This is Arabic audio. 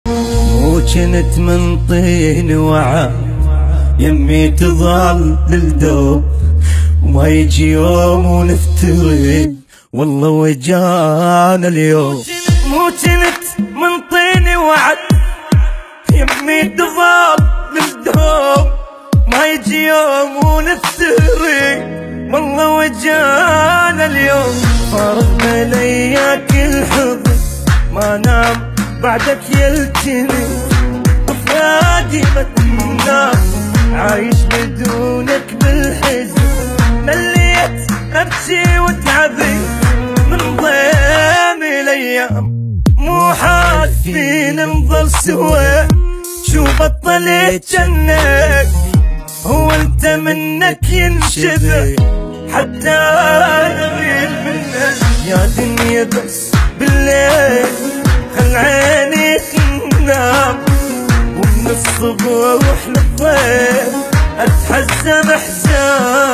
مو جنت من طين وعا يمي تظل للدوب، وما يجي يوم ونفترق والله وجانا اليوم. مو جنت من طين وعد يمي تظل للدوب، ما يجي يوم ونفترق والله وجانا اليوم. فارغنا لياك الحضن ما نام بعدك يلتني، وفادي ما تنام عايش بدونك بالحزن. مليت ابكي وتعبي من ضيم الايام، مو حاسين نظل سوا شو بطلت جنك، هو انت منك ينشبه حتى نغير منك. يا دنيا بس بالليل خل عيني تنام، ومن الصبح للظهر اتحزم احزان.